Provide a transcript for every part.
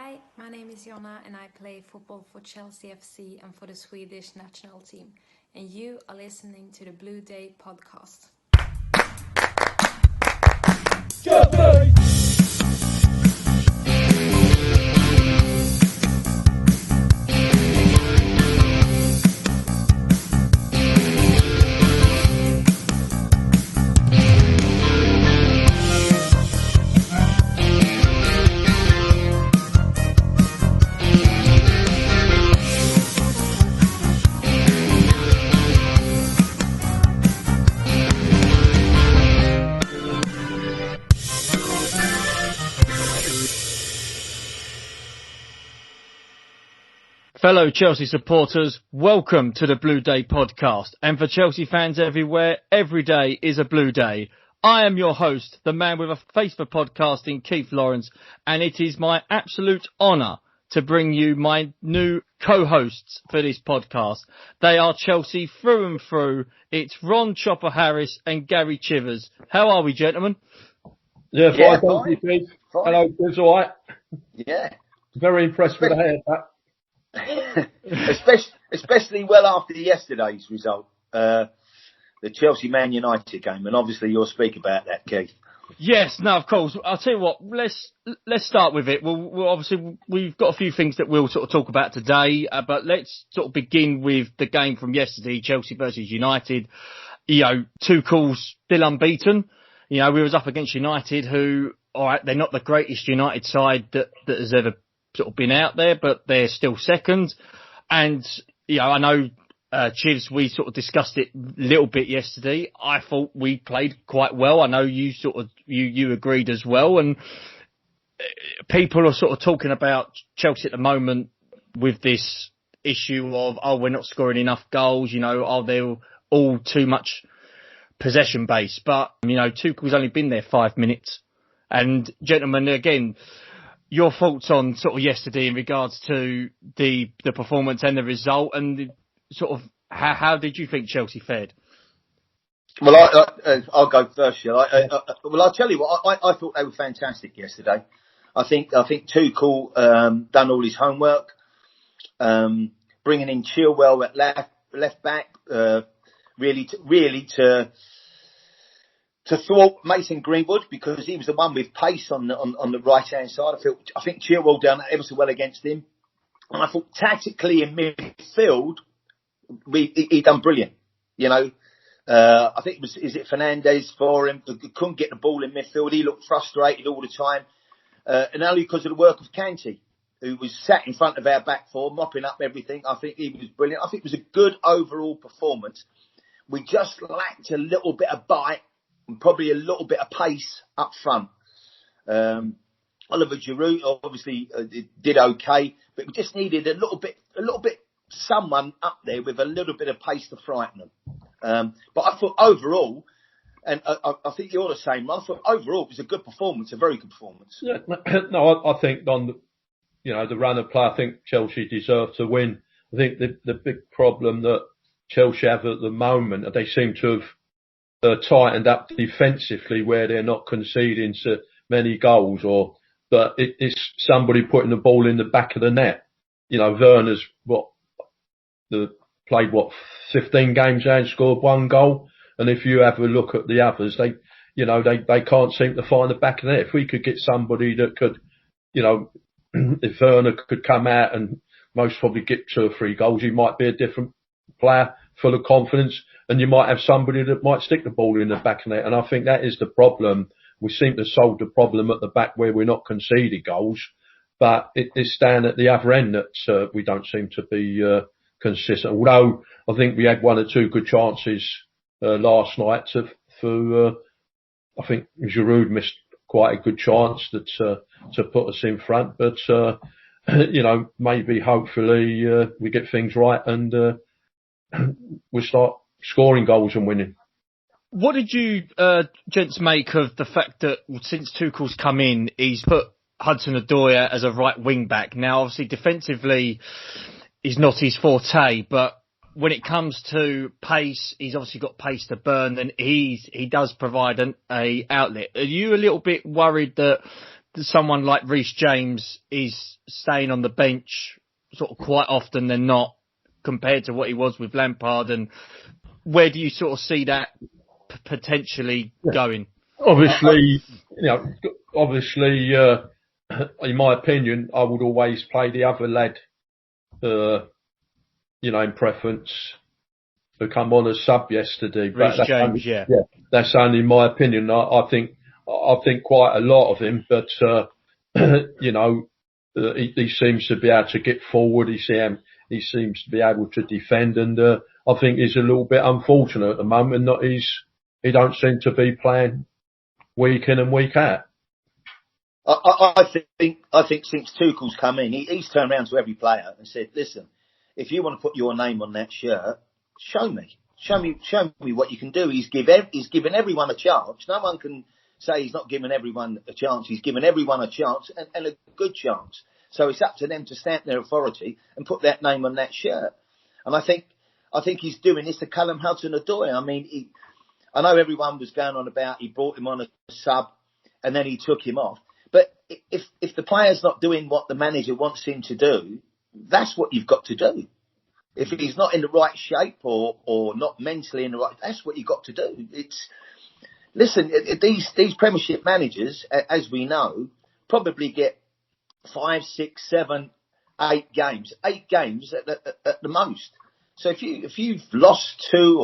Hi, my name is Jonna and I play football for Chelsea FC and for the Swedish national team. And you are listening to the Blue Day podcast. Fellow Chelsea supporters, welcome to the Blue Day podcast. And for Chelsea fans everywhere, every day is a Blue Day. I am your host, the man with a face for podcasting, Keith Lawrence, and it is my absolute honour to bring you my new co-hosts for this podcast. They are Chelsea through and through. It's Ron Chopper Harris and Gary Chivers. How are we, gentlemen? Yeah, fine. Hello, it's all right. Yeah. Very impressed with the haircut. especially well after yesterday's result, the Chelsea Man United game, and obviously you'll speak about that, Keith. Yes, no, of course. I'll tell you what. Let's start with it. We'll obviously we've got a few things that we'll sort of talk about today, but let's sort of begin with the game from yesterday, Chelsea versus United. You know, Tuchel's still unbeaten. You know, we was up against United, who, all right, they're not the greatest United side that has ever sort of been out there, but they're still second. And, you know, I know, Chivs, we sort of discussed it a little bit yesterday. I thought we played quite well. I know you sort of, you agreed as well. And people are sort of talking about Chelsea at the moment with this issue of, oh, we're not scoring enough goals, you know, oh, they're all too much possession based. But, you know, Tuchel's only been there 5 minutes. And gentlemen, again, your thoughts on sort of yesterday in regards to the performance and the result, and sort of how did you think Chelsea fared? Well, I'll go first. I'll tell you what. I thought they were fantastic yesterday. I think Tuchel done all his homework, bringing in Chilwell at left back, really to thwart Mason Greenwood, because he was the one with pace on the right hand side. I think Chilwell done ever so well against him, and I thought tactically in midfield he done brilliant. You know, I think is it Fernandes for him? Couldn't get the ball in midfield. He looked frustrated all the time, and only because of the work of Kante, who was sat in front of our back four, mopping up everything. I think he was brilliant. I think it was a good overall performance. We just lacked a little bit of bite and probably a little bit of pace up front. Oliver Giroud obviously did okay, but we just needed a little bit, someone up there with a little bit of pace to frighten them. But I thought overall, and I think you're the same, I thought overall it was a good performance, a very good performance. Yeah, no, I think on the run of play, I think Chelsea deserved to win. I think the big problem that Chelsea have at the moment, they seem to have tightened up defensively, where they're not conceding so many goals, but it's somebody putting the ball in the back of the net. You know, Werner's played 15 games and scored 1 goal, and if you have a look at the others, they can't seem to find the back of the net. If we could get somebody that could, you know, if Werner could come out and most probably get 2 or 3 goals, he might be a different player, full of confidence, and you might have somebody that might stick the ball in the back of the net. And I think that is the problem. We seem to solve the problem at the back where we're not conceding goals, but it's down at the other end that we don't seem to be consistent. Although I think we had 1 or 2 good chances last night I think Giroud missed quite a good chance to put us in front, but you know, maybe hopefully we get things right and we start scoring goals and winning. What did you gents make of the fact that since Tuchel's come in, he's put Hudson-Odoi as a right wing back? Now, obviously, defensively is not his forte, but when it comes to pace, he's obviously got pace to burn, and he does provide a outlet. Are you a little bit worried that someone like Reece James is staying on the bench sort of quite often than not compared to what he was with Lampard, and where do you sort of see that potentially going? Obviously, in my opinion, I would always play the other lad, in preference to come on as sub yesterday. Reece James, yeah, that's only my opinion. I think quite a lot of him, but he seems to be able to get forward. He seems to be able to defend, and I think he's a little bit unfortunate at the moment. He don't seem to be playing week in and week out. I think since Tuchel's come in, he's turned around to every player and said, "Listen, if you want to put your name on that shirt, show me what you can do." He's given everyone a chance. No one can say he's not giving everyone a chance. He's given everyone a chance and a good chance. So it's up to them to stamp their authority and put that name on that shirt. And I think he's doing this to Callum Hudson-Odoi. I mean, I know everyone was going on about he brought him on as a sub and then he took him off. But if the player's not doing what the manager wants him to do, that's what you've got to do. If he's not in the right shape or not mentally in the right, that's what you've got to do. Listen, these Premiership managers, as we know, probably get 5, 6, 7, 8 games. 8 games at the most. So if you've lost 2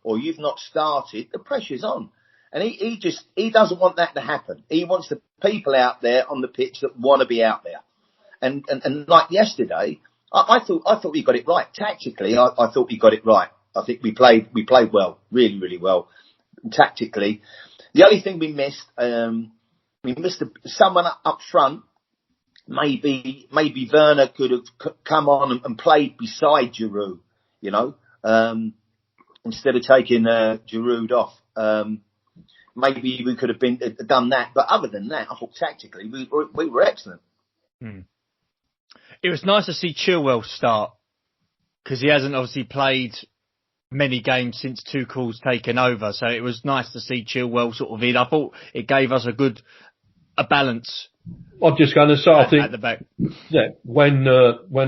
or you've not started, the pressure's on. And he doesn't want that to happen. He wants the people out there on the pitch that want to be out there. And like yesterday, I thought we got it right. Tactically, I thought we got it right. I think we played well, really, really well. Tactically. The only thing we missed someone up front. Maybe Werner could have come on and played beside Giroud, instead of taking Giroud off. Maybe we could have done that. But other than that, I thought tactically we were excellent. It was nice to see Chilwell start because he hasn't obviously played many games since Tuchel's taken over. So it was nice to see Chilwell sort of in. I thought it gave us a balance. I'm just going to say, I think at the back. Yeah, when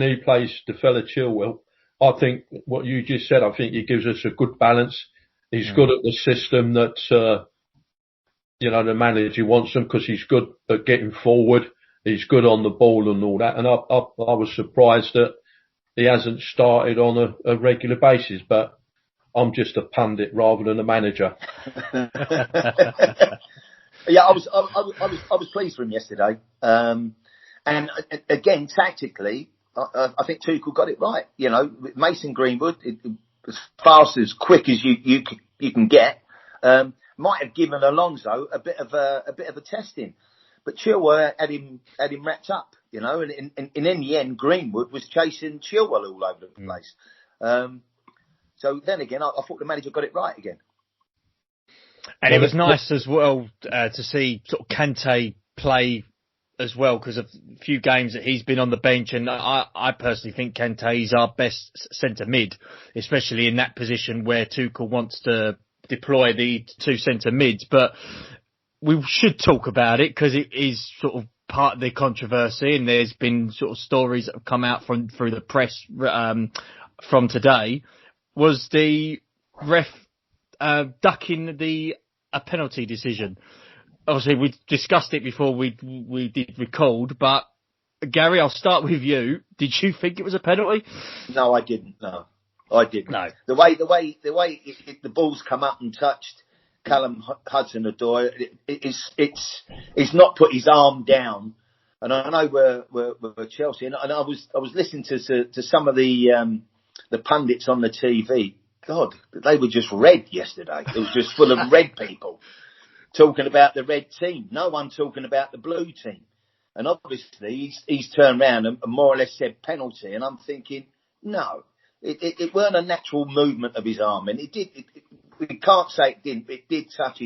he plays the fella Chilwell, I think what you just said, I think he gives us a good balance. He's good at the system that the manager wants him because he's good at getting forward. He's good on the ball and all that. And I was surprised that he hasn't started on a regular basis, but I'm just a pundit rather than a manager. Yeah, I was pleased for him yesterday. And again, tactically, I think Tuchel got it right. With Mason Greenwood, as fast, as quick as you can get, might have given Alonso a bit of a testing. But Chilwell had him wrapped up, and in the end, Greenwood was chasing Chilwell all over the place. So then again, I thought the manager got it right again. And it was nice as well to see sort of Kante play as well, because of a few games that he's been on the bench, and I personally think Kante is our best centre mid, especially in that position where Tuchel wants to deploy the 2 centre mids. But we should talk about it because it is sort of part of the controversy, and there's been sort of stories that have come out through the press from today. Was the ref ducking a penalty decision? Obviously, we discussed it before we did record, but Gary, I'll start with you. Did you think it was a penalty? No, I didn't. No, I didn't. No. The way the ball's come up and touched Callum Hudson-Odoi, it's not put his arm down. And I know we're Chelsea, and I was listening to some of the pundits on the TV. God, they were just red yesterday. It was just full of red people talking about the red team. No one talking about the blue team. And obviously, he's turned around and more or less said penalty. And I'm thinking, no, it weren't a natural movement of his arm. And we can't say it didn't. It did touch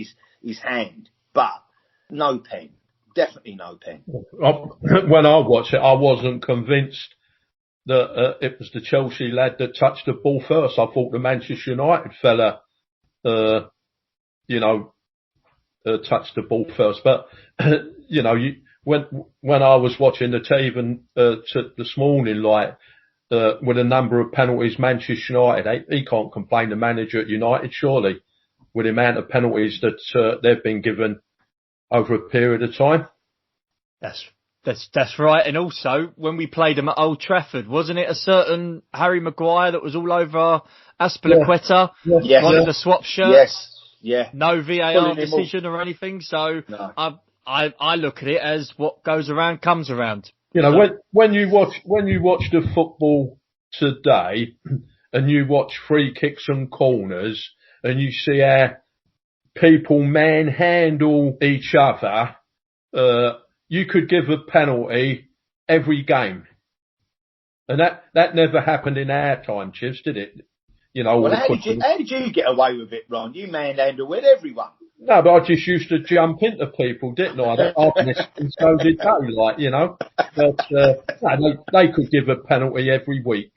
his hand, but no pen. Definitely no pen. When I watched it, I wasn't convinced that it was the Chelsea lad that touched the ball first. I thought the Manchester United fella, touched the ball first. But, when I was watching the TV this morning, like with a number of penalties, Manchester United, he can't complain. The manager at United, surely, with the amount of penalties that they've been given over a period of time. That's right. And also, when we played them at Old Trafford, wasn't it a certain Harry Maguire that was all over Aspilicueta? Yeah. Yes. Wanted to swap shirts. Yes. Yeah. No VAR decision or anything. So No. I look at it as what goes around comes around. You know, when you watch the football today, and you watch free kicks and corners, and you see how people manhandle each other, you could give a penalty every game, and that never happened in our time, Chivs, did it? You know. Well, how did you get away with it, Ron? You manhandle with everyone. No, but I just used to jump into people, didn't I? And so did they, like, you know. But no, they could give a penalty every week.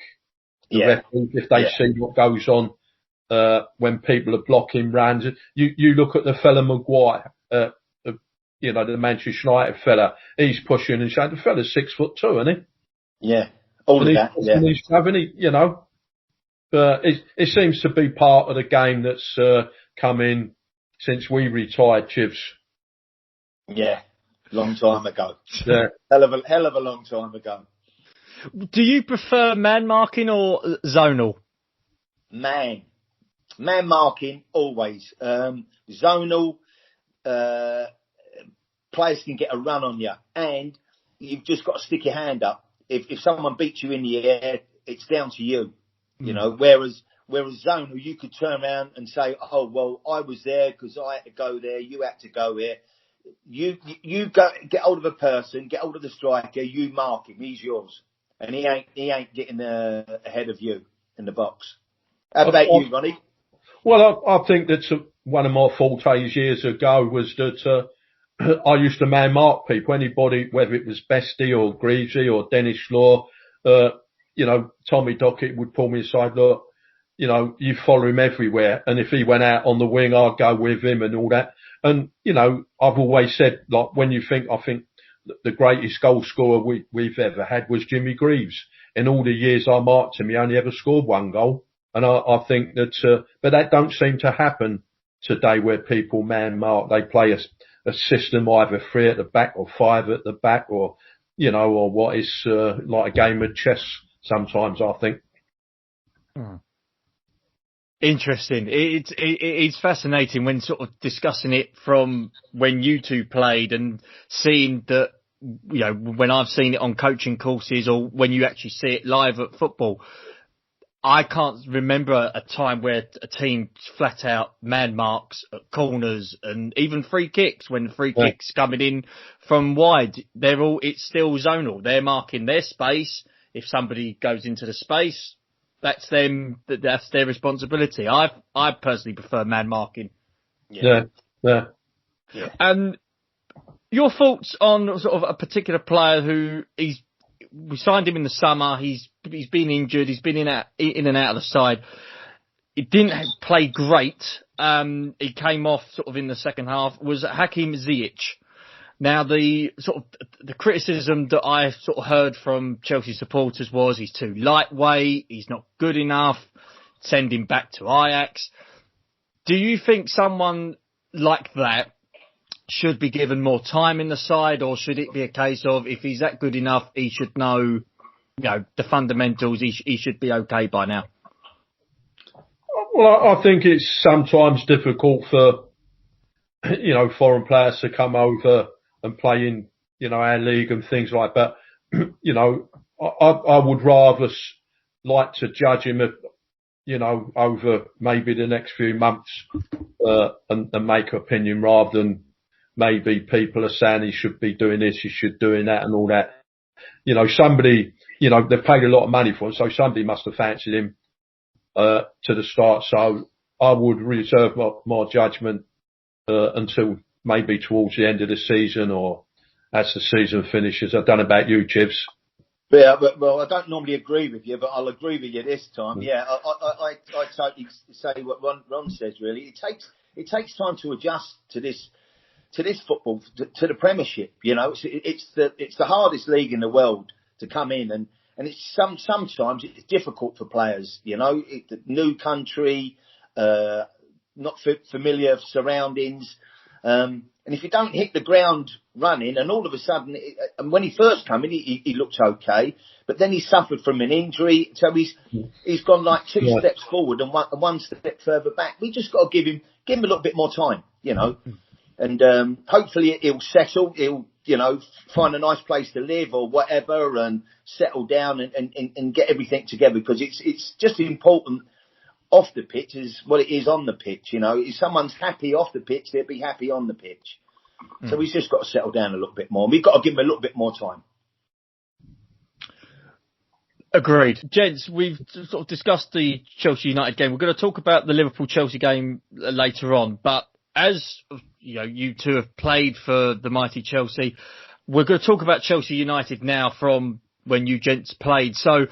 The referees, if they see what goes on when people are blocking runs. You look at the fella Maguire, you know, the Manchester United fella. He's pushing and showing. The fella's 6'2", isn't he? Yeah, all of that. Yeah, and he's having it, you know. But it seems to be part of the game that's come in since we retired, Chivs. Yeah, long time ago. Yeah. hell of a long time ago. Do you prefer man marking or zonal? Man marking always. Zonal, players can get a run on you, and you've just got to stick your hand up. If someone beats you in the air, it's down to you. You know, whereas zonal, you could turn around and say, oh, well, I was there because I had to go there. You had to go here. You go get hold of a person, get hold of the striker. You mark him. He's yours, and he ain't getting ahead of you in the box. How about you, Ronnie? Well, I think that's one of my fortes years ago was that I used to man mark people. Anybody, whether it was Bestie or Greavesy or Dennis Law, you know, Tommy Dockett would pull me aside, look, you know, you follow him everywhere. And if he went out on the wing, I'd go with him and all that. And, you know, I've always said, like, I think the greatest goal scorer we've ever had was Jimmy Greaves. In all the years I marked him, he only ever scored one goal. And I think that, but that don't seem to happen today where people man mark. They play a system, either 3 at the back or 5 at the back, or, you know, or what is, like a game of chess sometimes, I think. Interesting. It's fascinating when sort of discussing it from when you two played and seeing that, you know, when I've seen it on coaching courses or when you actually see it live at football. I can't remember a time where a team flat out man marks at corners and even free kicks. When free kicks coming in from wide, it's still zonal. They're marking their space. If somebody goes into the space, that's them. That's their responsibility. I personally prefer man marking. Yeah. And your thoughts on sort of a particular player who we signed him in the summer. He's been injured. He's been in and out of the side. He didn't play great. He came off sort of in the second half. Was Hakim Ziyech. Now the criticism that I sort of heard from Chelsea supporters was he's too lightweight. He's not good enough. Send him back to Ajax. Do you think someone like that should be given more time in the side, or should it be a case of if he's that good enough, he should know, you know, the fundamentals, he should be okay by now? Well, I think it's sometimes difficult for, you know, foreign players to come over and play in, you know, our league and things like that. You know, I would rather like to judge him, you know, over maybe the next few months, and make an opinion rather than maybe people are saying he should be doing this, he should doing that and all that. You know, somebody, you know, they've paid a lot of money for him, so somebody must have fancied him, to the start. So I would reserve my judgment, until maybe towards the end of the season or as the season finishes. I don't know about you, Chivs. Yeah, well, I don't normally agree with you, but I'll agree with you this time. Yeah, I totally say what Ron says. Really, it takes time to adjust to this to this football, to the Premiership. You know, it's the hardest league in the world to come in, and it's sometimes it's difficult for players. You know, new country, not familiar surroundings. And if you don't hit the ground running, and all of a sudden, and when he first came in, he looked okay, but then he suffered from an injury, so he's gone like two steps forward and one step further back. We just got to give him a little bit more time, you know, and hopefully he'll settle. He'll, you know, find a nice place to live or whatever, and settle down and get everything together, because it's just important off the pitch as what it is on the pitch. You know, if someone's happy off the pitch, they'll be happy on the pitch. So he's just got to settle down a little bit more. We've got to give him a little bit more time. Agreed. Gents, we've sort of discussed the Chelsea United game. We're going to talk about the Liverpool-Chelsea game later on. But as you know, you two have played for the mighty Chelsea. We're going to talk about Chelsea United now from when you gents played. So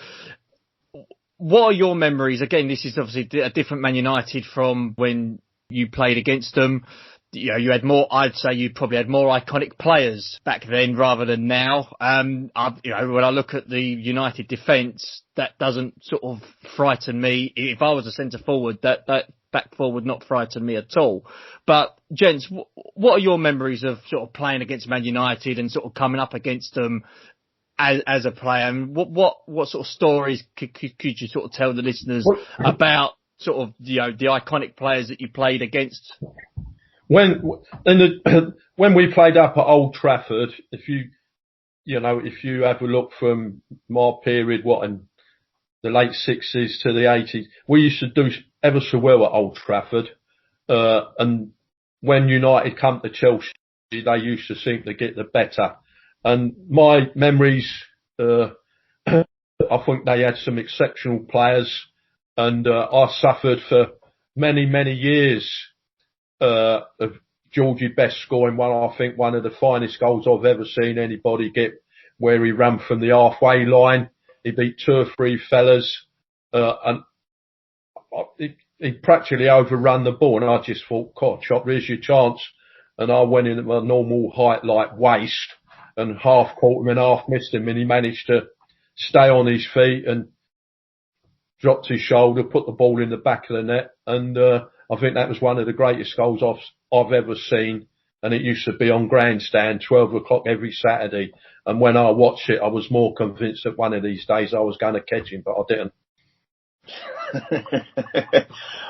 what are your memories? Again, this is obviously a different Man United from when you played against them. You know, you had more, I'd say you probably had more iconic players back then rather than now. You know, when I look at the United defence, that doesn't sort of frighten me. If I was a centre forward, that back four would not frighten me at all. But gents, what are your memories of sort of playing against Man United and sort of coming up against them as a player? And what sort of stories could you sort of tell the listeners about sort of, you know, the iconic players that you played against? When we played up at Old Trafford, if you have a look from my period, in the late 60s to the 80s, we used to do ever so well at Old Trafford. And when United come to Chelsea, they used to seem to get the better. And my memories, I think they had some exceptional players, and I suffered for many, many years of Georgie Best scoring one of the finest goals I've ever seen anybody get, where he ran from the halfway line. He beat two or three fellas, and he practically overrun the ball, and I just thought, God, Chop, here's your chance. And I went in at my normal height, like waist, and half caught him and half missed him, and he managed to stay on his feet and dropped his shoulder, put the ball in the back of the net, and I think that was one of the greatest goals I've ever seen. And it used to be on Grandstand, 12 o'clock every Saturday. And when I watched it, I was more convinced that one of these days I was going to catch him, but I didn't.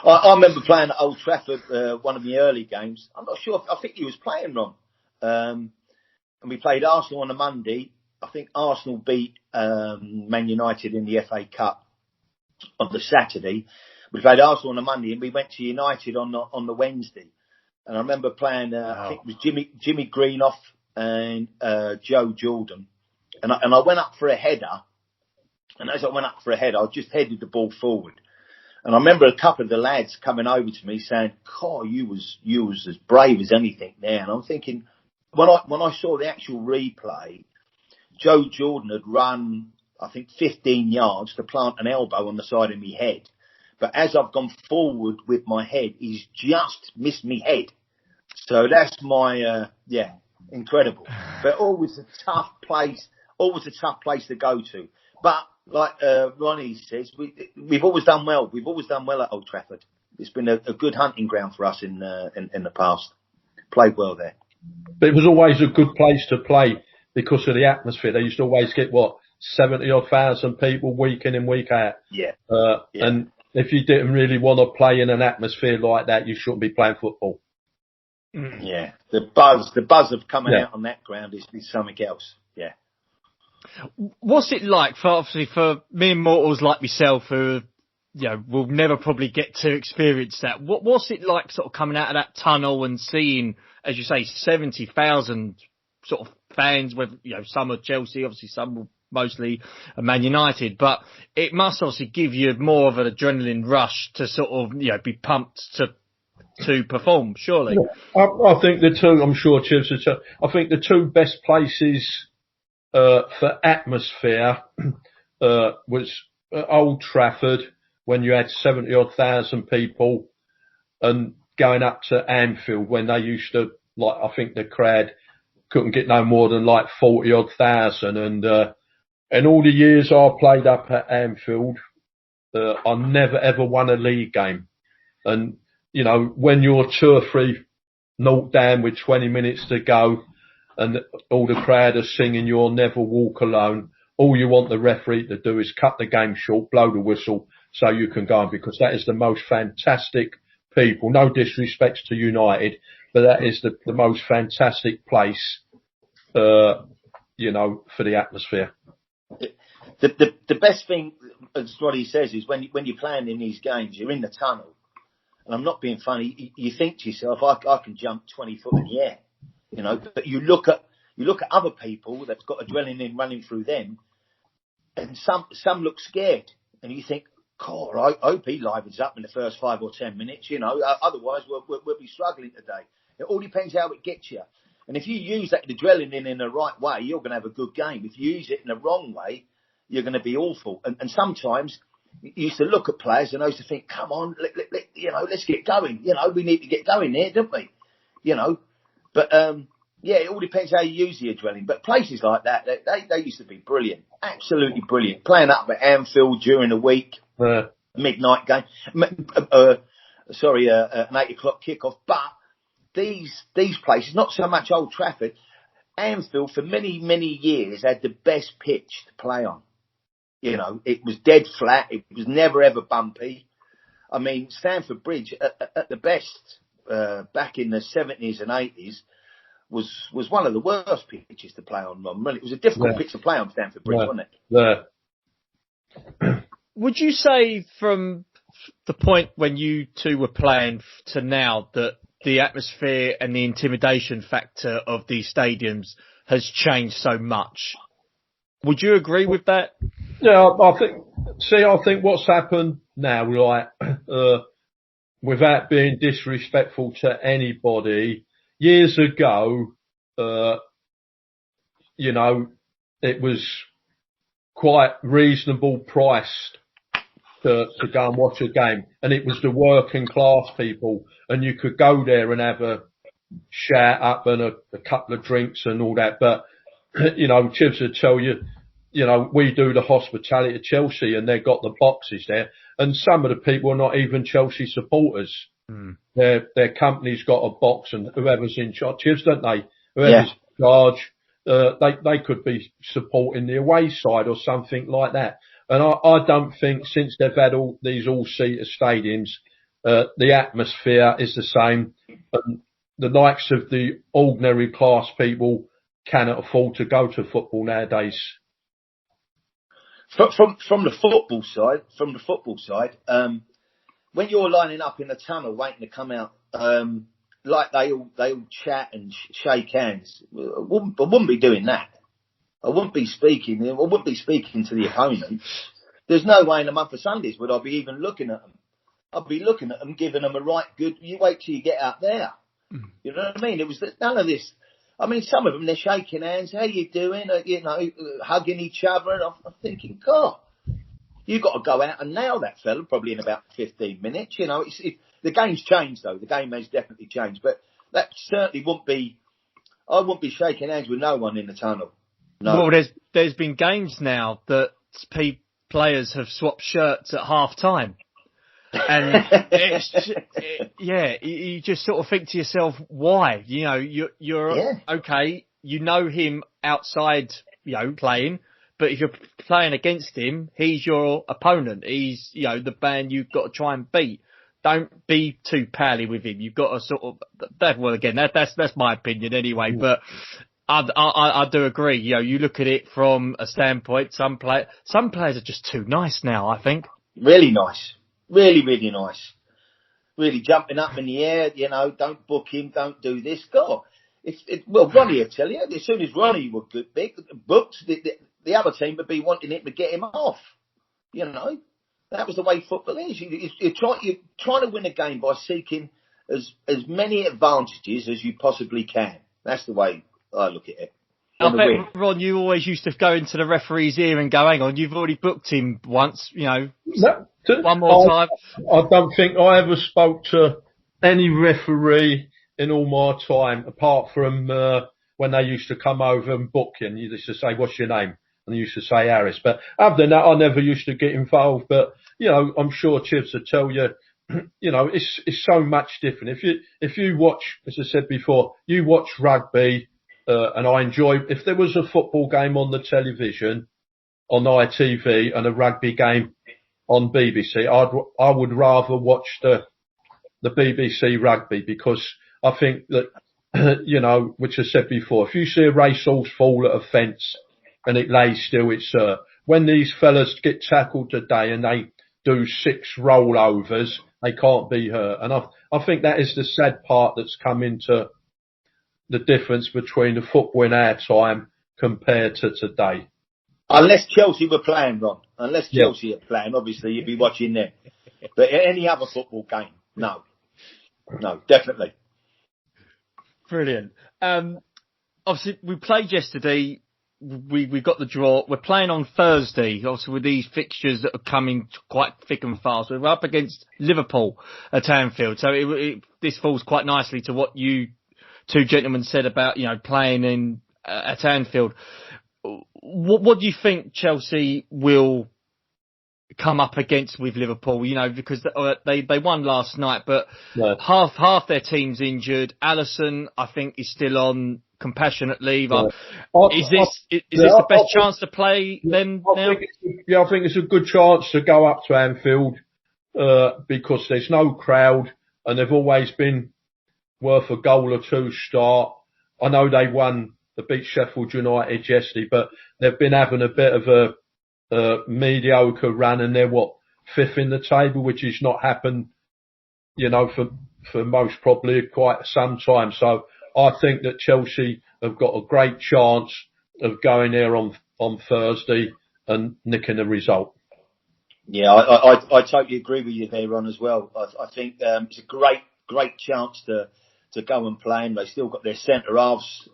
I remember playing at Old Trafford, one of the early games. I'm not sure. I think he was playing wrong. And we played Arsenal on a Monday. I think Arsenal beat Man United in the FA Cup on the Saturday. We played Arsenal on a Monday, and we went to United on the Wednesday. And I remember playing, I think it was Jimmy Greenough and Joe Jordan. And I went up for a header. And as I went up for a header, I just headed the ball forward. And I remember a couple of the lads coming over to me saying, "God, you was as brave as anything there." And I'm thinking, when I saw the actual replay, Joe Jordan had run, I think, 15 yards to plant an elbow on the side of my head. But as I've gone forward with my head, he's just missed me head. So that's my, incredible. But always a tough place to go to. But like Ronnie says, we've always done well. We've always done well at Old Trafford. It's been a good hunting ground for us in the past. Played well there. But it was always a good place to play because of the atmosphere. They used to always get 70,000 people week in and week out. Yeah. And if you didn't really want to play in an atmosphere like that, you shouldn't be playing football. Yeah. The buzz of coming out on that ground is something else. Yeah. What's it like for mere mortals like myself who, you know, will never probably get to experience that? What's it like sort of coming out of that tunnel and seeing, as you say, 70,000 sort of fans with, you know, some are Chelsea, obviously some will mostly Man United, but it must obviously give you more of an adrenaline rush to sort of, you know, be pumped to perform, surely. Yeah, I think I'm sure Chivers, I think the two best places for atmosphere was Old Trafford, when you had 70,000 people, and going up to Anfield when they used to like, I think the crowd couldn't get no more than like 40-odd thousand. And all the years I played up at Anfield, I never ever won a league game. And, you know, when you're 2 or 3-0 down with 20 minutes to go and all the crowd are singing "You'll Never Walk Alone," all you want the referee to do is cut the game short, blow the whistle so you can go on, because that is the most fantastic people. No disrespect to United, but that is the most fantastic place, you know, for the atmosphere. The best thing, as what he says, is when you're playing in these games, you're in the tunnel. And I'm not being funny. You think to yourself, I can jump 20 foot in the air, you know. But you look at other people that's got adrenaline running through them, and some look scared, and you think, God, I hope he livens up in the first 5 or 10 minutes, you know. Otherwise, we'll be struggling today. It all depends how it gets you. And if you use that adrenaline in the right way, you're going to have a good game. If you use it in the wrong way, you're going to be awful. And sometimes you used to look at players and I used to think, come on, you know, let's get going. You know, we need to get going here, don't we? You know, but yeah, it all depends how you use the adrenaline. But places like that, they used to be brilliant, absolutely brilliant. Playing up at Anfield during the week, midnight game, an 8 o'clock kickoff. But these places, not so much Old Trafford, Anfield for many, many years had the best pitch to play on. You know, it was dead flat. It was never ever bumpy. I mean, Stamford Bridge at the best back in the 70s and 80s was one of the worst pitches to play on. It was a difficult pitch to play on, Stamford Bridge, wasn't it? Yeah. Would you say from the point when you two were playing to now that the atmosphere and the intimidation factor of these stadiums has changed so much? Would you agree with that? Yeah, I think what's happened now, like, without being disrespectful to anybody, years ago, you know, it was quite reasonable priced to go and watch a game, and it was the working class people, and you could go there and have a shout up and a couple of drinks and all that. But, you know, Chivers would tell you, you know, we do the hospitality at Chelsea and they've got the boxes there, and some of the people are not even Chelsea supporters. Their company's got a box, and whoever's in charge, Chivers, don't they? Whoever's in charge, they could be supporting the away side or something like that. And I don't think, since they've had all these all-seater stadiums, the atmosphere is the same. And the likes of the ordinary class people cannot afford to go to football nowadays. From the football side, when you're lining up in the tunnel waiting to come out, like they all chat and shake hands, I wouldn't be doing that. I wouldn't be speaking to the opponent. There's no way in a month of Sundays would I be even looking at them. I'd be looking at them, giving them a right good, you wait till you get out there. You know what I mean? It was none of this. I mean, some of them, they're shaking hands. How you doing? You know, hugging each other. And I'm thinking, God, you've got to go out and nail that fella probably in about 15 minutes. You know, the game's changed, though. The game has definitely changed. But that certainly I wouldn't be shaking hands with no one in the tunnel. No. Well, there's been games now that players have swapped shirts at half time. And you just sort of think to yourself, why? You know, you're okay. You know him outside, you know, playing, but if you're playing against him, he's your opponent. He's, you know, the man you've got to try and beat. Don't be too pally with him. You've got to sort of that's my opinion anyway. But I do agree. You know, you look at it from a standpoint. Some players are just too nice now, I think. Really nice. Really, really nice. Really jumping up in the air, you know, don't book him, don't do this. God, well, Ronnie will tell you, as soon as Ronnie would get booked, the other team would be wanting him to get him off. You know, that was the way football is. You're trying to win a game by seeking as many advantages as you possibly can. That's the way I look at it. I bet, Ron, you always used to go into the referee's ear and go, hang on, you've already booked him once, you know, one more time. I don't think I ever spoke to any referee in all my time, apart from when they used to come over and book you, and you used to say, "What's your name?" and they used to say Harris. But other than that, I never used to get involved. But I'm sure Chivs would tell you, it's so much different. If you watch, as I said before, you watch rugby, and I enjoy. If there was a football game on the television, on ITV, and a rugby game on BBC, I would rather watch the BBC rugby, because I think that, which I said before, if you see a racehorse fall at a fence and it lays still, it's when these fellas get tackled today and they do 6 rollovers, they can't be hurt. And I think that is the sad part that's come into the difference between the football in our time compared to today. Unless Chelsea were playing, Ron. Unless Chelsea are playing, obviously you'd be watching them. But any other football game, no. No, definitely. Brilliant. Obviously, we played yesterday. We got the draw. We're playing on Thursday. Obviously, with these fixtures that are coming quite thick and fast, we're up against Liverpool at Anfield. So this falls quite nicely to what you two gentlemen said about playing in at Anfield. What do you think Chelsea will come up against with Liverpool? Because they won last night, but half their team's injured. Alisson, I think, is still on compassionate leave. Is this the best chance to play them now? I think it's a good chance to go up to Anfield because there's no crowd and they've always been worth a goal or two start. I know they beat Sheffield United yesterday, but they've been having a bit of a mediocre run, and they're 5th in the table, which has not happened, for most probably quite some time. So I think that Chelsea have got a great chance of going there on Thursday and nicking a result. Yeah, I totally agree with you there, Ron, as well. I think it's a great chance to go and play them. They still got their centre halves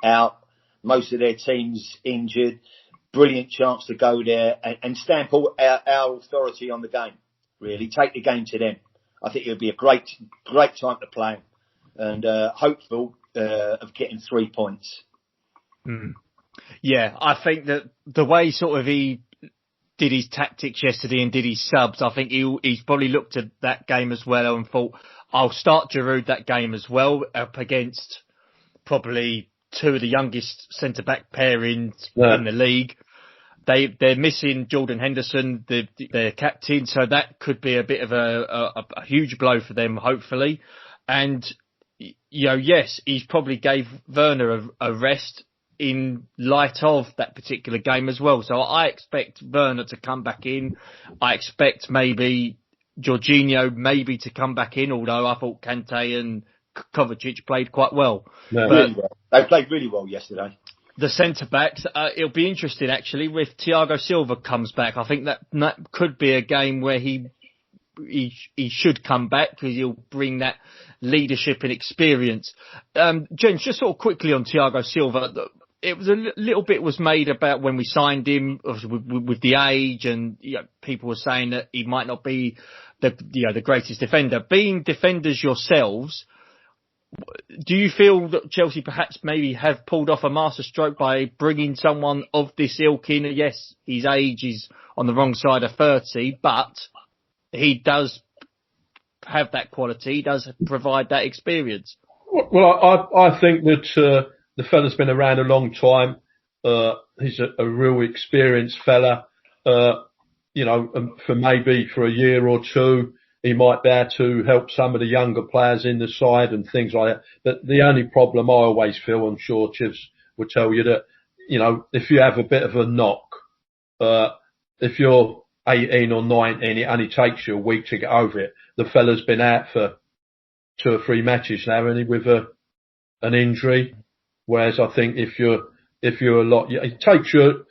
out, most of their teams injured. Brilliant chance to go there and stamp our authority on the game. Really, take the game to them. I think it'll be a great time to play them, and hopeful of getting 3 points. Yeah, I think that the way sort of he did his tactics yesterday and did his subs, I think he's probably looked at that game as well and thought, I'll start Giroud that game as well, up against probably 2 of the youngest centre-back pairings in the league. They're missing Jordan Henderson, their captain, so that could be a bit of a huge blow for them, hopefully. And, yes, he's probably gave Werner a rest in light of that particular game as well. So I expect Werner to come back in. I expect maybe Jorginho to come back in, although I thought Kante and Kovacic played quite well. Yeah. Really well. They played really well yesterday. The centre-backs, it'll be interesting actually if Thiago Silva comes back. I think that could be a game where he should come back because he'll bring that leadership and experience. James, just sort of quickly on Thiago Silva, it was a little bit was made about when we signed him with the age, and people were saying that he might not be the greatest defender. Being defenders yourselves, do you feel that Chelsea perhaps maybe have pulled off a masterstroke by bringing someone of this ilk in? Yes, his age is on the wrong side of 30, but he does have that quality. He does provide that experience. Well, I think that the fella's been around a long time. He's a real experienced fella. For a year or two, he might be able to help some of the younger players in the side and things like that. But the only problem I always feel, I'm sure Chivs will tell you that, if you have a bit of a knock, if you're 18 or 19, it only takes you a week to get over it. The fella's been out for 2 or 3 matches now, and with an injury. Whereas I think if you're it takes you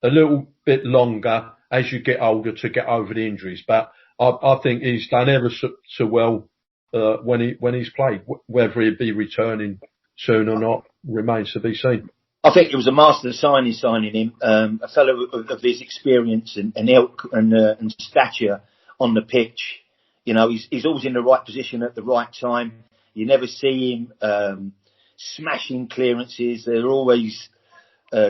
a little bit longer as you get older to get over the injuries. But I think he's done ever so well when he's played. Whether he'll be returning soon or not remains to be seen. I think it was a master signing him. A fellow of his experience and ilk and stature on the pitch. He's always in the right position at the right time. You never see him smashing clearances. They're always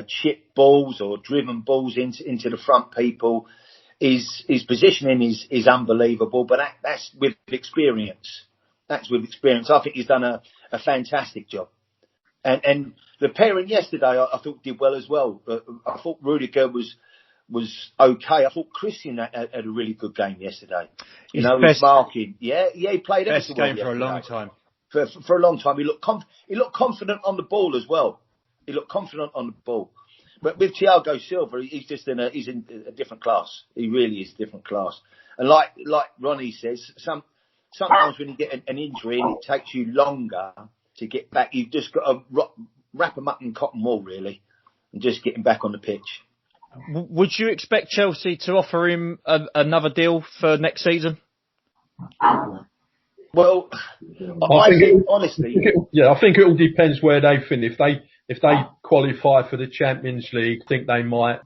chip balls or driven balls into the front people. His positioning is unbelievable, but that's with experience. That's with experience. I think he's done a fantastic job. And the pairing yesterday, I thought did well as well. I thought Rudiger was okay. I thought Christian had a really good game yesterday. His marking. Yeah, he played ever so well game for a long time. For a long time, he looked confident on the ball as well. He looked confident on the ball. But with Thiago Silva, he's in a different class. He really is different class. And like Ronnie says, sometimes when you get an injury and it takes you longer to get back, you've just got to wrap him up in cotton wool, really, and just get him back on the pitch. Would you expect Chelsea to offer him another deal for next season? Well, I think it all depends where they finish. If they qualify for the Champions League, I think they might,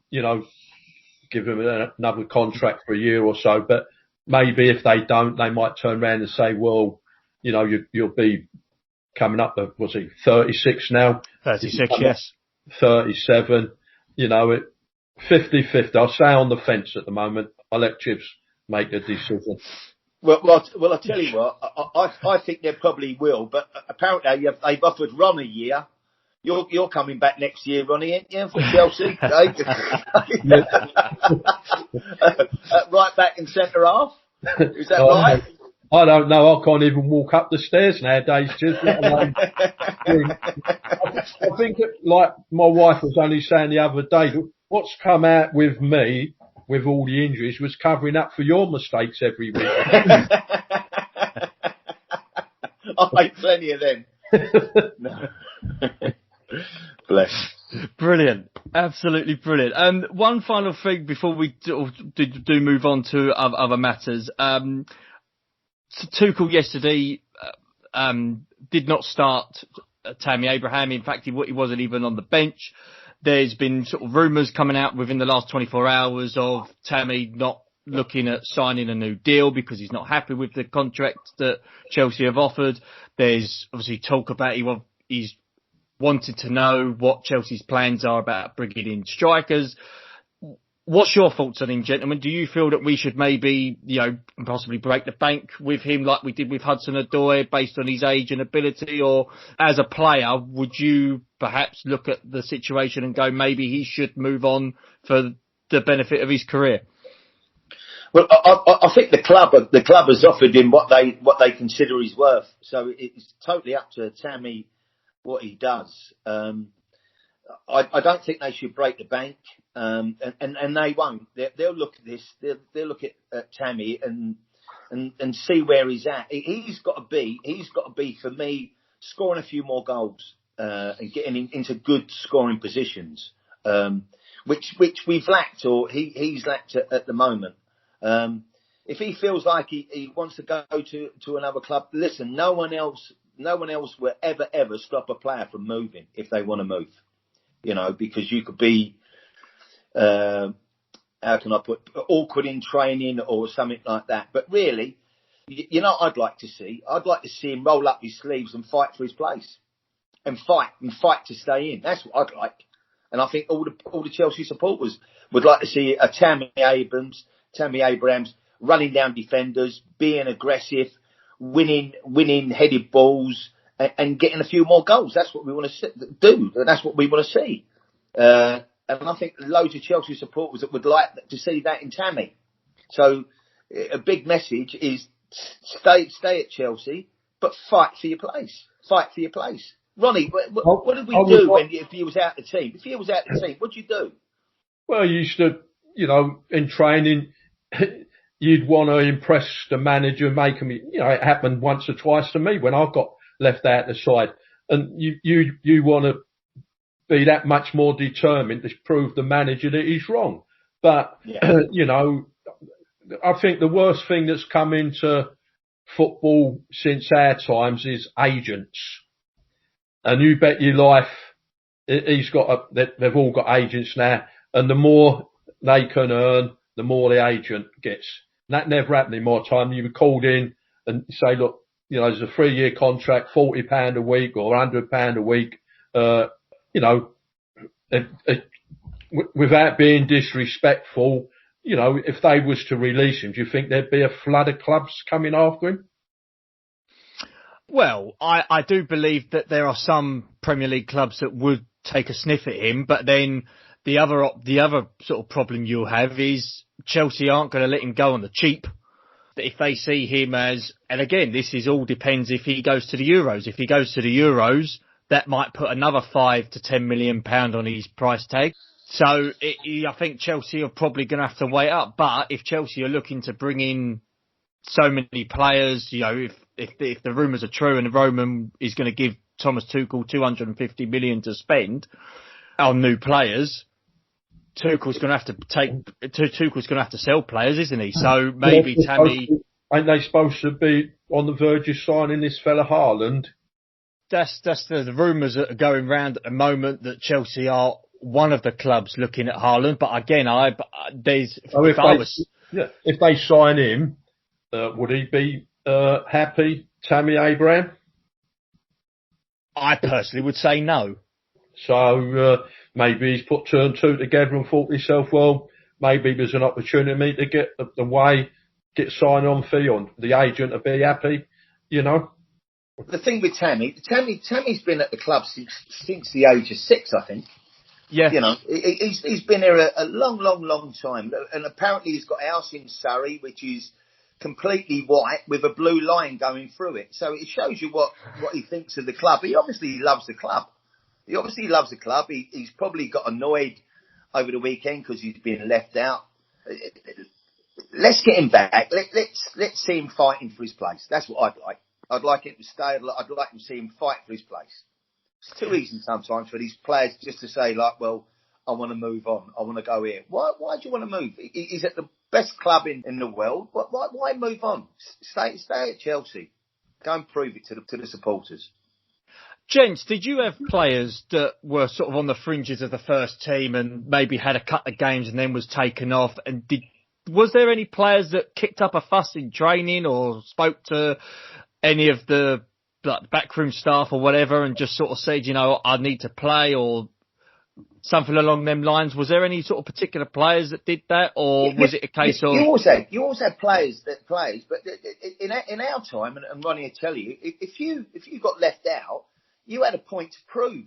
give him another contract for a year or so. But maybe if they don't, they might turn around and say, well, you'll be coming up to, 36 now? 36, yes. 37, 50-50. I'll stay on the fence at the moment. I'll let Chivs make the decision. Well, I'll tell you what, I think they probably will, but apparently they've offered Ron a year. You're coming back next year, Ronnie, ain't you, for Chelsea? Right back and centre half? Is that right? I don't know. I can't even walk up the stairs nowadays, just let alone. I think, like my wife was only saying the other day, what's come out with me, with all the injuries, was covering up for your mistakes every week. I make plenty of them. No. Bless. Brilliant. Absolutely brilliant. One final thing before we do move on to other matters. Tuchel yesterday did not start Tammy Abraham. In fact, he wasn't even on the bench. There's been sort of rumours coming out within the last 24 hours of Tammy not looking at signing a new deal because he's not happy with the contract that Chelsea have offered. There's obviously talk about he's wanted to know what Chelsea's plans are about bringing in strikers. What's your thoughts on him, gentlemen? Do you feel that we should maybe, possibly break the bank with him like we did with Hudson-Odoi based on his age and ability? Or as a player, would you perhaps look at the situation and go, maybe he should move on for the benefit of his career? Well, I think the club has offered him what they consider he's worth. So it's totally up to Tammy what he does. I don't think they should break the bank, and they won't. They'll look at this. They'll look at Tammy and see where he's at. He's got to be for me scoring a few more goals and getting into good scoring positions, which we've lacked or he's lacked at the moment. If he feels like he wants to go to another club, listen. No one else will ever stop a player from moving if they want to move. Because you could be, how can I put, awkward in training or something like that. But really, I'd like to see him roll up his sleeves and fight for his place, and fight to stay in. That's what I'd like. And I think all the Chelsea supporters would like to see a Tammy Abrahams running down defenders, being aggressive, winning headed balls. And getting a few more goals. That's what we want to do. That's what we want to see. And I think loads of Chelsea supporters that would like to see that in Tammy. So a big message is stay at Chelsea, but fight for your place. Fight for your place. Ronnie, what did we do if he was out the team? If he was out the team, what'd you do? Well, you used to, in training, you'd want to impress the manager, make him, it happened once or twice to me when I got left out the side, and you want to be that much more determined to prove the manager that he's wrong. But I think the worst thing that's come into football since our times is agents. And you bet your life they've all got agents now, and the more they can earn, the more the agent gets. And that never happened in my time. You were called in and say, look, you know, there's a 3-year contract, £40 a week or £100 a week. You know, without being disrespectful, you know, if they was to release him, do you think there'd be a flood of clubs coming after him? Well, I do believe that there are some Premier League clubs that would take a sniff at him, but then the other sort of problem you'll have is Chelsea aren't going to let him go on the cheap. If they see him as, and again, this is all depends if he goes to the Euros. If he goes to the Euros, that might put another £5 to £10 million on his price tag. So I think Chelsea are probably going to have to wait up. But if Chelsea are looking to bring in so many players, you know, if the rumours are true and Roman is going to give Thomas Tuchel 250 million to spend on new players, Tuchel's going to have to sell players, isn't he? So maybe Tammy. Ain't they supposed to be on the verge of signing this fella Haaland? That's the rumours that are going round at the moment, that Chelsea are one of the clubs looking at Haaland. But again, if they sign him, would he be happy, Tammy Abraham? I personally would say no. So maybe he's put 2 and 2 together and thought to himself, well, maybe there's an opportunity to get get sign-on fee on the agent to be happy, you know. The thing with Tammy's been at the club since the age of 6, I think. Yeah. You know, he's been here a long time, and apparently he's got a house in Surrey, which is completely white with a blue line going through it. So it shows you what he thinks of the club. He obviously loves the club. He's probably got annoyed over the weekend because he's been left out. Let's get him back. Let's see him fighting for his place. That's what I'd like. I'd like him to stay. I'd like to see him fight for his place. It's too easy sometimes for these players just to say, like, well, I want to move on. I want to go here. Why do you want to move? He's at the best club in the world. Why move on? Stay at Chelsea. Go and prove it to the supporters. Gents, did you have players that were sort of on the fringes of the first team and maybe had a couple of games and then was taken off? And was there any players that kicked up a fuss in training or spoke to any of the backroom staff or whatever and just sort of said, you know, I need to play or something along them lines? Was there any sort of particular players that did that, or was it a case of... You always had players that plays, but in our time, and Ronnie will tell you, if you got left out, you had a point to prove.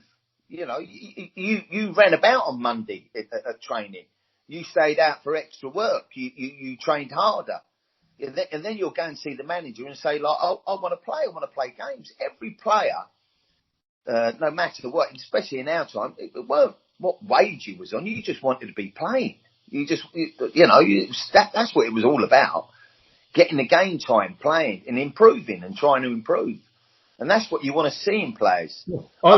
You know, you ran about on Monday at training. You stayed out for extra work. You trained harder. And then you'll go and see the manager and say, like, I want to play games. Every player, no matter what, especially in our time, it weren't what wage you was on. You just wanted to be playing. That's what it was all about. Getting the game time, playing and improving and trying to improve. And that's what you want to see in players. I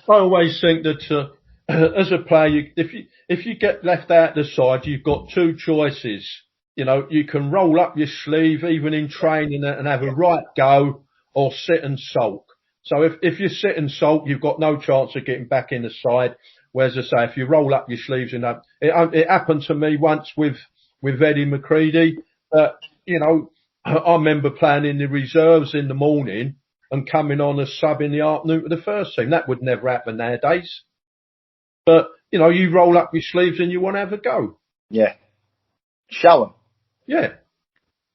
always think that as a player, if you get left out the side, you've got 2 choices. You know, you can roll up your sleeve even in training and have a right go, or sit and sulk. So if you sit and sulk, you've got no chance of getting back in the side. Whereas I say, if you roll up your sleeves and it happened to me once with Eddie McCready. You know, I remember playing in the reserves in the morning and coming on as sub in the afternoon to the first team. That would never happen nowadays. But, you know, you roll up your sleeves and you want to have a go. Yeah. Show them. Yeah.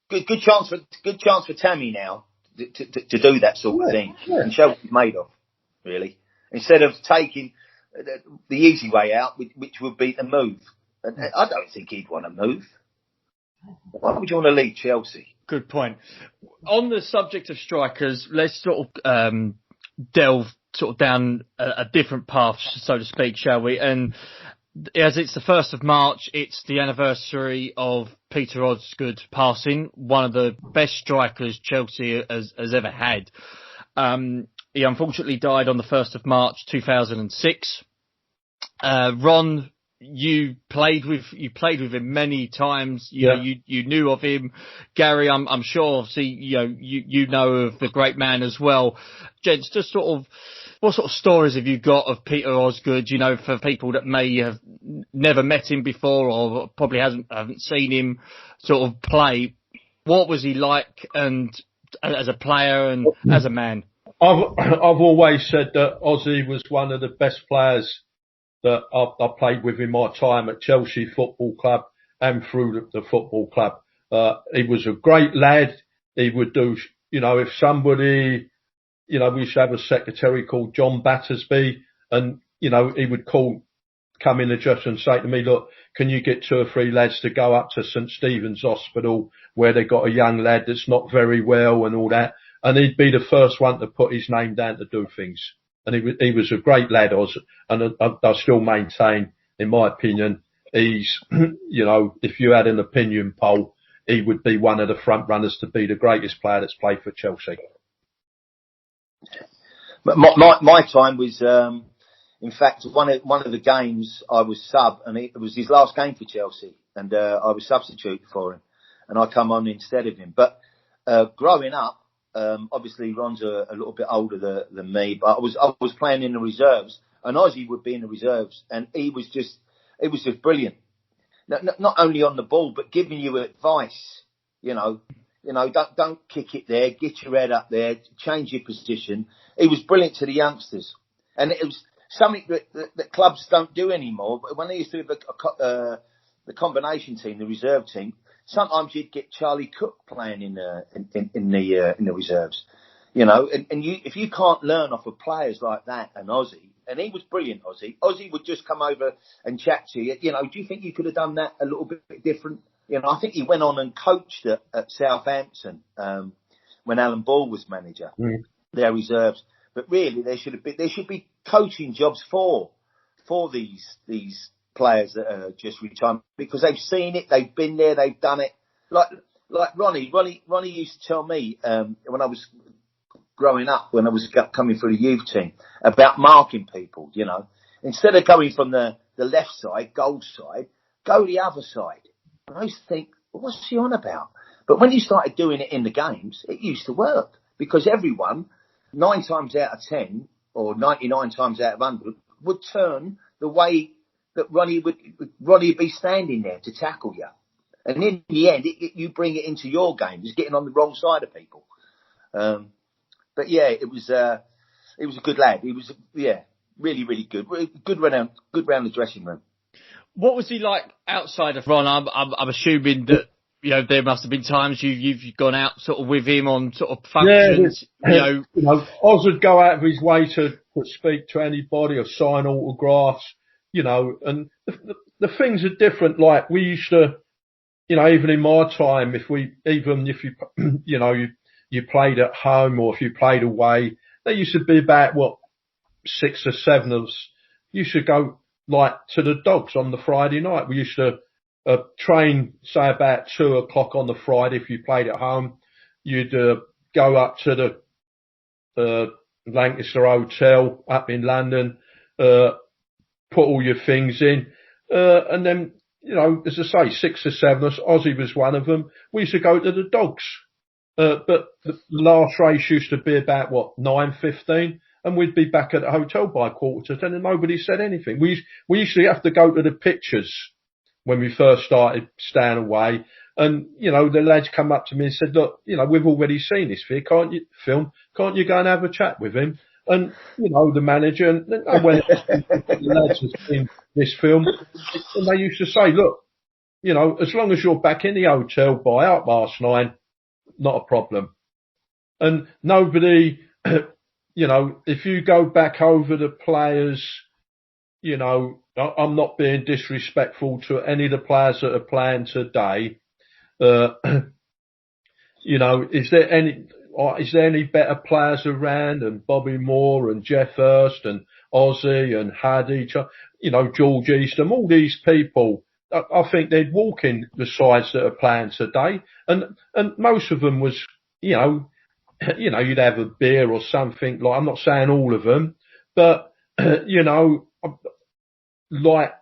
Good chance for Tammy now to do that sort of thing and show what he's made of, really. Instead of taking the easy way out, which would be the move. And I don't think he'd want to move. Why would you want to leave Chelsea? Good point. On the subject of strikers, let's sort of delve sort of down a different path, so to speak, shall we? And as it's the 1st of March, it's the anniversary of Peter Osgood passing, one of the best strikers Chelsea has ever had. He unfortunately died on the 1st of March 2006. Ron, you played with him many times. You knew of him. Gary, I'm sure, obviously, you know of the great man as well. Gents, just sort of, what sort of stories have you got of Peter Osgood? You know, for people that may have never met him before or probably haven't seen him sort of play. What was he like? And as a player and as a man? I've always said that Ozzy was one of the best players that I played with in my time at Chelsea Football Club and through the football club. He was a great lad. He would do, if somebody, we used to have a secretary called John Battersby, and, he would come in the dressing and say to me, look, can you get 2 or 3 lads to go up to St. Stephen's Hospital where they got a young lad that's not very well and all that. And he'd be the first one to put his name down to do things. And he was a great lad, Oz, and I still maintain, in my opinion, he's, if you had an opinion poll, he would be one of the front runners to be the greatest player that's played for Chelsea. But my time was, in fact, one of the games I was sub, and it was his last game for Chelsea, and I was substitute for him, and I come on instead of him. But growing up, obviously Ron's a little bit older than me, but I was playing in the reserves, and Ozzy would be in the reserves, and it was just brilliant. Not only on the ball, but giving you advice. Don't kick it there, get your head up there, change your position. He was brilliant to the youngsters, and it was something that clubs don't do anymore. But when they used to have the combination team, the reserve team, sometimes you'd get Charlie Cook playing in the reserves, and if you can't learn off of players like that and Ozzy, and he was brilliant, Ozzy would just come over and chat to you. Do you think you could have done that a little bit different? I think he went on and coached at Southampton when Alan Ball was manager, their reserves. But really, there should be coaching jobs for these players that are just retired, because they've seen it, they've been there, they've done it. Like Ronnie used to tell me when I was growing up, when I was coming through the youth team, about marking people. Instead of going from the left side, goal side, go the other side. And I used to think, well, what's he on about? But when you started doing it in the games, it used to work, because everyone, 9 times out of 10 or 99 times out of 100, would turn the way that Ronnie would be standing there to tackle you. And in the end, you bring it into your game, just getting on the wrong side of people. But yeah, it was a good lad. He was, really, really good. Good round the dressing room. What was he like outside of Ron? I'm assuming that, there must have been times you've gone out sort of with him on sort of functions. Oz would go out of his way to speak to anybody or sign autographs, and the things are different. Like we used to, even in my time, if you played at home or if you played away, there used to be about 6 or 7 of us used to go to the Dogs on the Friday night. We used to train, say, about 2 o'clock on the Friday. If you played at home, you'd go up to the Lancaster Hotel up in London, put all your things in, and then, as I say, 6 or 7 of us, Ozzy was one of them, we used to go to the Dogs. But the last race used to be about 9:15, and we'd be back at the hotel by 9:45, and nobody said anything. We used to have to go to the pictures when we first started staying away, and the lads come up to me and said, look, we've already seen this can't you go and have a chat with him? And the manager and when the lads have seen this film, and they used to say, look, as long as you're back in the hotel by 9:30, not a problem. And nobody, if you go back over the players, I'm not being disrespectful to any of the players that are playing today. Is there any better players around than Bobby Moore and Jeff Hurst and Ozzy and Haddy, George Eastham, all these people? I think they'd walk in the sides that are playing today, and most of them was, you'd have a beer or something. Like, I'm not saying all of them, but like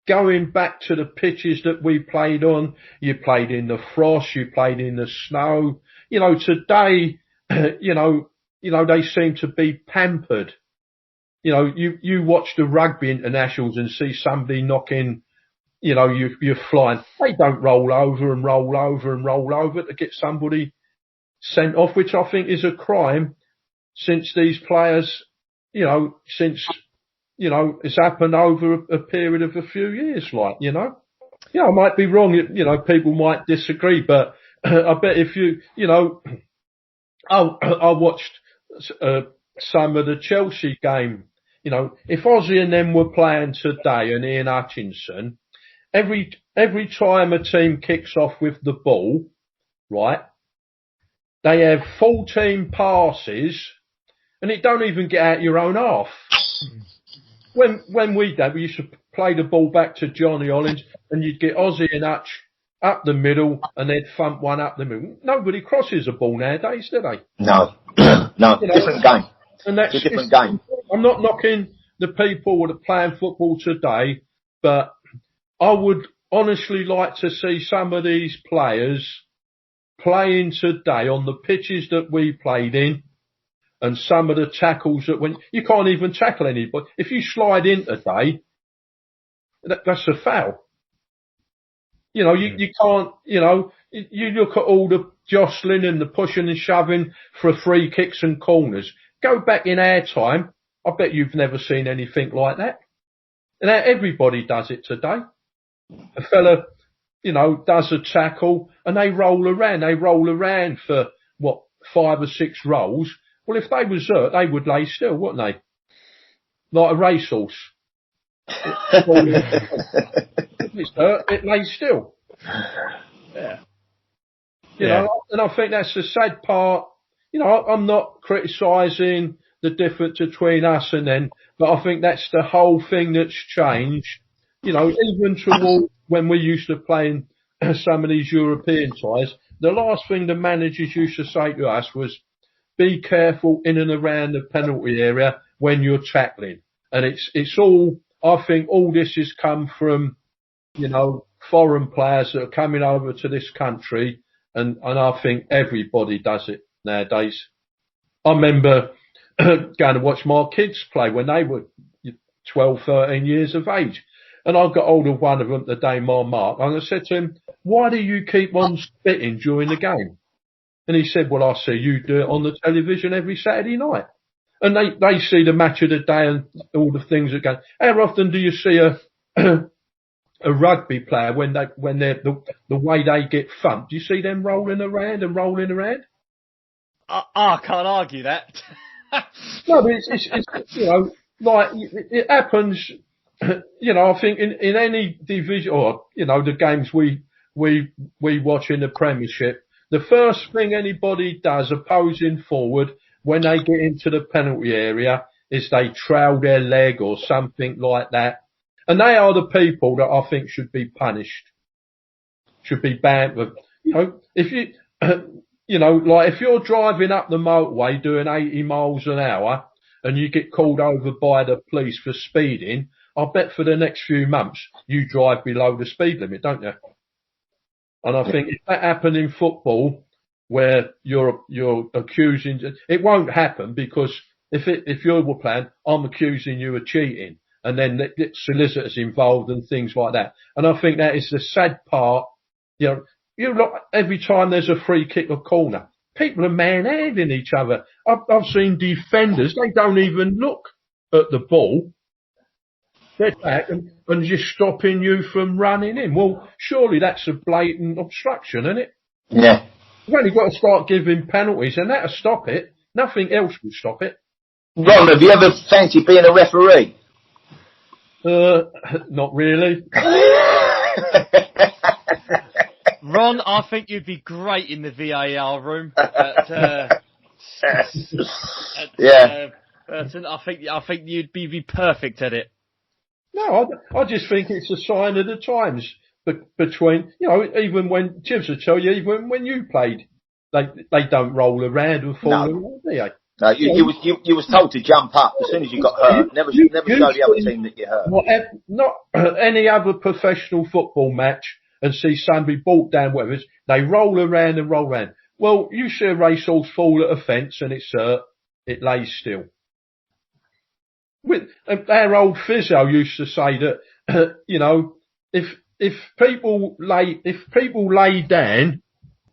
going back to the pitches that we played on, you played in the frost, you played in the snow. Today, they seem to be pampered. You watch the rugby internationals and see somebody knocking. You're flying. They don't roll over and roll over and roll over to get somebody sent off, which I think is a crime since these players, it's happened over a period of a few years, I might be wrong, people might disagree, but I bet if I watched some of the Chelsea game, if Ozzy and them were playing today and Ian Hutchinson, every time a team kicks off with the ball, right, they have 14 passes and it don't even get out your own half. When we did, we used to play the ball back to Johnny Hollins and you'd get Ozzy and Hutch up the middle and they'd thump one up the middle. Nobody crosses a ball nowadays, do they? No. No, different game. And that's it's a different game. I'm not knocking the people that are playing football today, but I would honestly like to see some of these players playing today on the pitches that we played in, and some of the tackles that you can't even tackle anybody. If you slide in today, that's a foul. You can't, you look at all the jostling and the pushing and shoving for free kicks and corners. Go back in our time. I bet you've never seen anything like that. And everybody does it today. A fella, does a tackle and they roll around. They roll around for 5 or 6 rolls. Well, if they was hurt, they would lay still, wouldn't they? Like a racehorse. If it's hurt, it lays still. Yeah. And I think that's the sad part. I'm not criticising the difference between us and them, but I think that's the whole thing that's changed. Even towards when we used to play in some of these European ties, the last thing the managers used to say to us was, be careful in and around the penalty area when you're tackling. And it's all, I think all this has come from, foreign players that are coming over to this country. And I think everybody does it nowadays. I remember going to watch my kids play when they were 12, 13 years of age. And I got hold of one of them the day my mark. And I said to him, why do you keep on spitting during the game? And he said, well, I see you do it on the television every Saturday night. And they see the match of the day and all the things that go. How often do you see a rugby player when they're the way they get thumped? Do you see them rolling around and rolling around? I can't argue that. No, but it's it happens. I think in any division or the games we watch in the Premiership, the first thing anybody does opposing forward when they get into the penalty area is they trail their leg or something like that. And they are the people that I think should be punished, should be banned. If you, if you're driving up the motorway doing 80 miles an hour and you get called over by the police for speeding, I bet for the next few months you drive below the speed limit, don't you? And I think if that happened in football, where you're accusing, it won't happen because if you were playing, I'm accusing you of cheating, and then the solicitors involved and things like that. And I think that is the sad part. Every time there's a free kick or corner, people are manhandling each other. I've seen defenders, they don't even look at the ball. They're back and just stopping you from running in. Well, surely that's a blatant obstruction, isn't it? Yeah. You've only got to start giving penalties and that'll stop it. Nothing else will stop it. Ron, have you ever fancied being a referee? Not really. Ron, I think you'd be great in the VAR room. Yeah. I think you'd be perfect at it. No, I just think it's a sign of the times. Between, even when Chivers will tell you, even when you played, they don't roll around and fall around, do they? No, you was told to jump up as soon as you got hurt. Never show the other team that you hurt. Not any other professional football match and see somebody brought down whatever, they roll around and roll around. Well, you see a racehorse fall at a fence and it's hurt, it lays still. Our old physio used to say that, if people lay down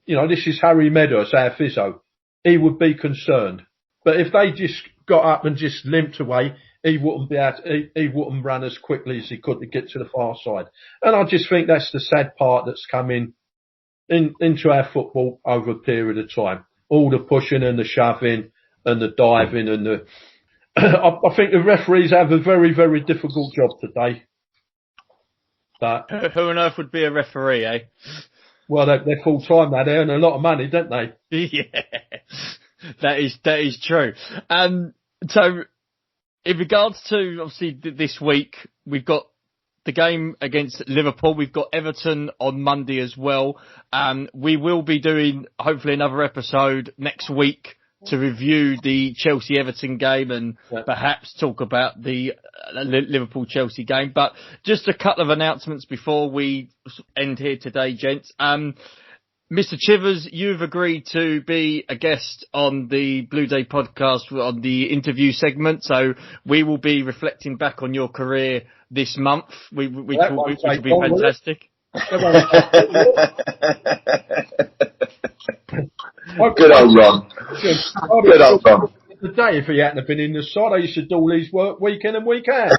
this is Harry Meadows, our physio. He would be concerned. But if they just got up and just limped away, he wouldn't he wouldn't run as quickly as he could to get to the far side. And I just think that's the sad part that's come into our football over a period of time. All the pushing and the shoving and the diving and the... I think the referees have a very, very difficult job today. But who on earth would be a referee, eh? Well, they're full time now. They earn a lot of money, don't they? Yeah, that is true. So, in regards to obviously this week, we've got the game against Liverpool. We've got Everton on Monday as well. We will be doing hopefully another episode next week to review the Chelsea-Everton game and perhaps talk about the Liverpool-Chelsea game. But just a couple of announcements before we end here today, gents. Mr. Chivers, you've agreed to be a guest on the Blue Day podcast on the interview segment. So we will be reflecting back on your career this month, which will be fantastic. Good old Ron. Good old Ron. The day if he hadn't have been in the side, I used to do all his work week in and week out.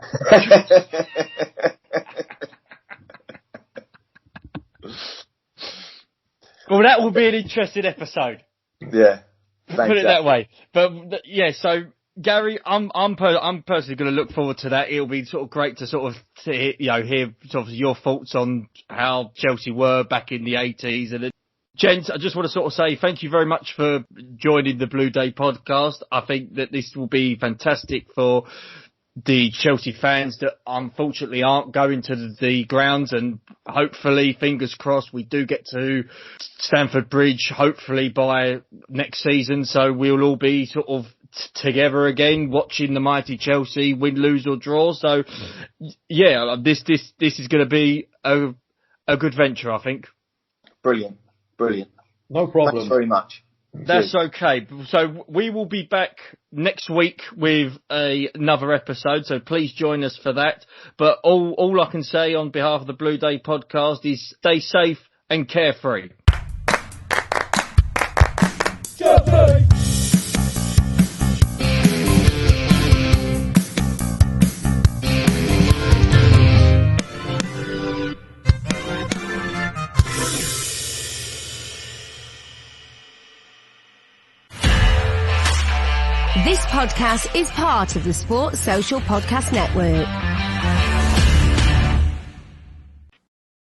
Well, that will be an interesting episode. Yeah. Put it that way. But yeah, so Gary, I'm personally going to look forward to that. It'll be sort of great to sort of hear sort of your thoughts on how Chelsea were back in the 80s. And gents, I just want to sort of say thank you very much for joining the Blue Day podcast. I think that this will be fantastic for the Chelsea fans that unfortunately aren't going to the grounds, and hopefully, fingers crossed, we do get to Stamford Bridge hopefully by next season. So we'll all be sort of together again, watching the mighty Chelsea win, lose or draw. So yeah, this is going to be a good venture, I think. Brilliant. No problem. Thanks very much. That's okay. So we will be back next week with another episode. So please join us for that. But all I can say on behalf of the Blue Day podcast is stay safe and carefree. Carefree. This podcast is part of the Sports Social Podcast Network.